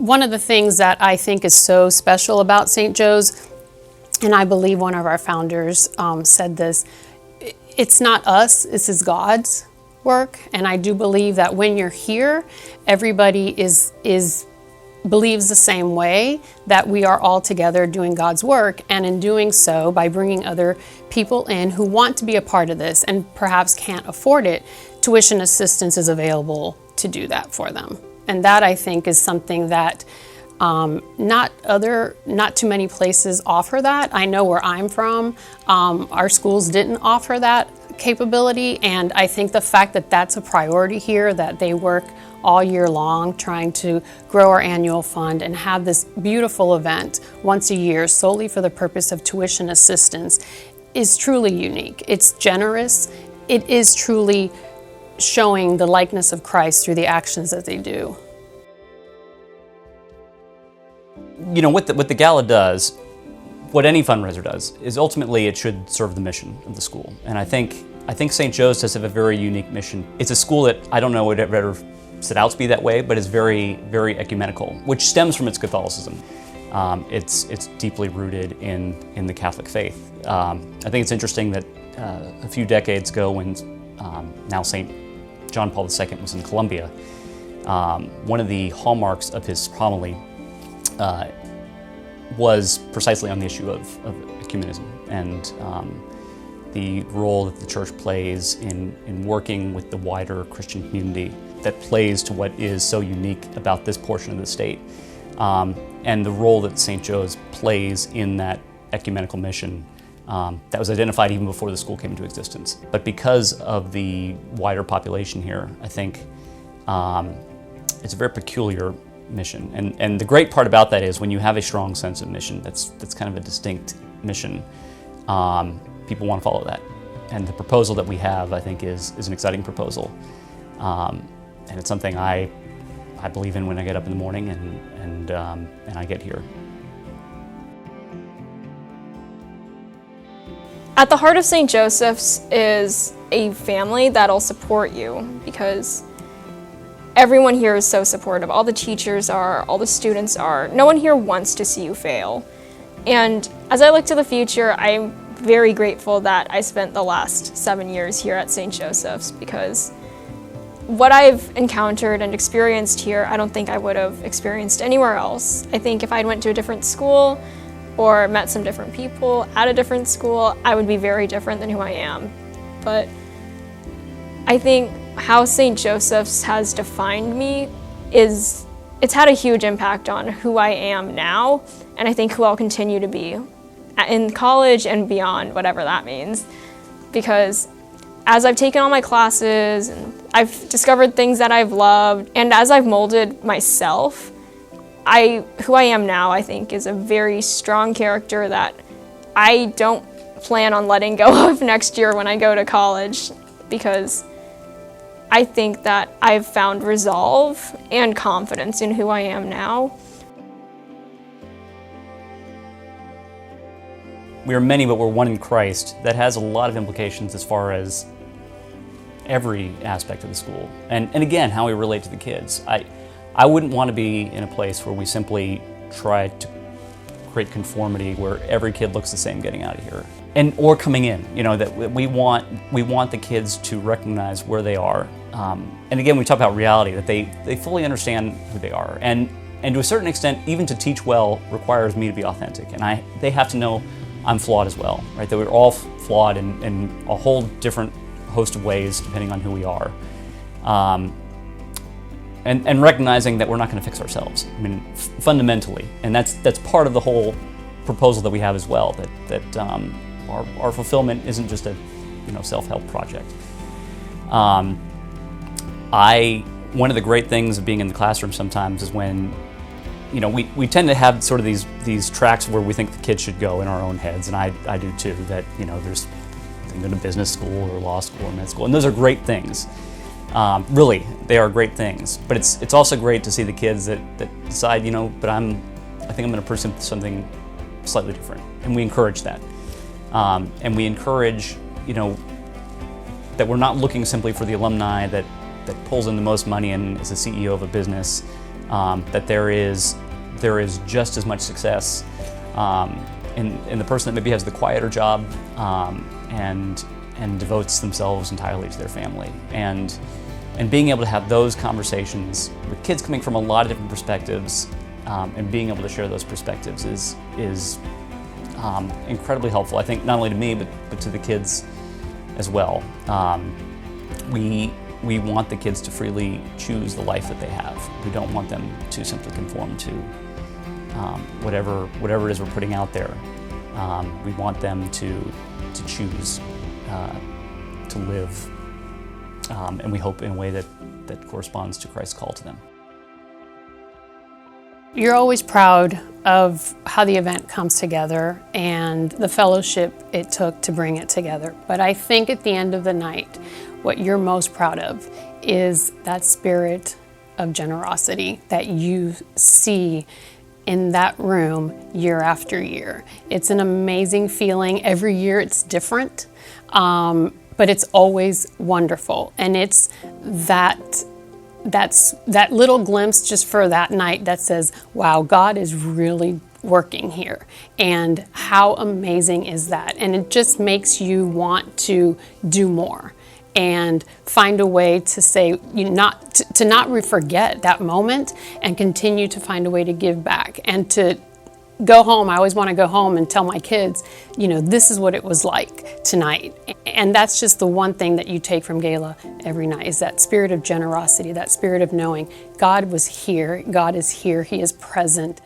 One of the things that I think is so special about St. Joe's, and I believe one of our founders said this, it's not us, this is God's work. And I do believe that when you're here, everybody believes the same way, that we are all together doing God's work. And in doing so, by bringing other people in who want to be a part of this and perhaps can't afford it, tuition assistance is available to do that for them. And that, I think, is something that not too many places offer that. I know where I'm from, our schools didn't offer that capability, and I think the fact that that's a priority here, that they work all year long trying to grow our annual fund and have this beautiful event once a year solely for the purpose of tuition assistance, is truly unique. It's generous. It is truly showing the likeness of Christ through the actions that they do. You know, what the gala does, what any fundraiser does, is ultimately it should serve the mission of the school. And I think St. Joe's does have a very unique mission. It's a school that I don't know would ever set out to be that way, but is very, very ecumenical, which stems from its Catholicism. It's deeply rooted in the Catholic faith. I think it's interesting that a few decades ago, when now St. John Paul II was in Colombia, one of the hallmarks of his homily was precisely on the issue of ecumenism and the role that the church plays in working with the wider Christian community that plays to what is so unique about this portion of the state, and the role that St. Joe's plays in that ecumenical mission that was identified even before the school came into existence. But because of the wider population here, I think it's a very peculiar mission. And the great part about that is when you have a strong sense of mission, that's kind of a distinct mission, people want to follow that. And the proposal that we have, I think, is an exciting proposal. And it's something I believe in when I get up in the morning and I get here. At the heart of St. Joseph's is a family that'll support you, because everyone here is so supportive. All the teachers are, all the students are. No one here wants to see you fail. And as I look to the future, I'm very grateful that I spent the last 7 years here at St. Joseph's, because what I've encountered and experienced here, I don't think I would have experienced anywhere else. I think if I'd went to a different school or met some different people at a different school, I would be very different than who I am. But I think how St. Joseph's has defined me it's had a huge impact on who I am now, and I think who I'll continue to be in college and beyond, whatever that means. Because as I've taken all my classes and I've discovered things that I've loved, and as I've molded myself, who I am now, I think, is a very strong character that I don't plan on letting go of next year when I go to college, because I think that I've found resolve and confidence in who I am now. We are many, but we're one in Christ. That has a lot of implications as far as every aspect of the school. And again, how we relate to the kids. I wouldn't want to be in a place where we simply try to create conformity where every kid looks the same getting out of here. Or coming in, you know, that we want the kids to recognize where they are. And again, we talk about reality, that they fully understand who they are. And to a certain extent, even to teach well requires me to be authentic. And they have to know I'm flawed as well, right? That we're all flawed in a whole different host of ways depending on who we are. And recognizing that we're not going to fix ourselves. I mean, fundamentally. And that's part of the whole proposal that we have as well, that our fulfillment isn't just a self-help project. One of the great things of being in the classroom sometimes is when we tend to have sort of these tracks where we think the kids should go in our own heads, and I do too, that there's go to business school or law school or med school, and those are great things. Really, they are great things, but it's also great to see the kids that decide, but I think I'm going to pursue something slightly different, and we encourage that. And we encourage, that we're not looking simply for the alumni that pulls in the most money and is the CEO of a business. that there is just as much success in the person that maybe has the quieter job and devotes themselves entirely to their family. And being able to have those conversations with kids coming from a lot of different perspectives and being able to share those perspectives is incredibly helpful, I think, not only to me, but to the kids as well. We want the kids to freely choose the life that they have. We don't want them to simply conform to whatever it is we're putting out there. We want them to choose to live, and we hope in a way that corresponds to Christ's call to them. You're always proud of how the event comes together and the fellowship it took to bring it together. But I think at the end of the night, what you're most proud of is that spirit of generosity that you see in that room year after year. It's an amazing feeling. Every year it's different, but it's always wonderful. And it's that little glimpse just for that night that says, wow, God is really working here. And how amazing is that? And it just makes you want to do more and find a way to say, not forget that moment and continue to find a way to give back and to go home. I always want to go home and tell my kids, this is what it was like tonight. And that's just the one thing that you take from Gala every night, is that spirit of generosity, that spirit of knowing God was here, God is here, He is present.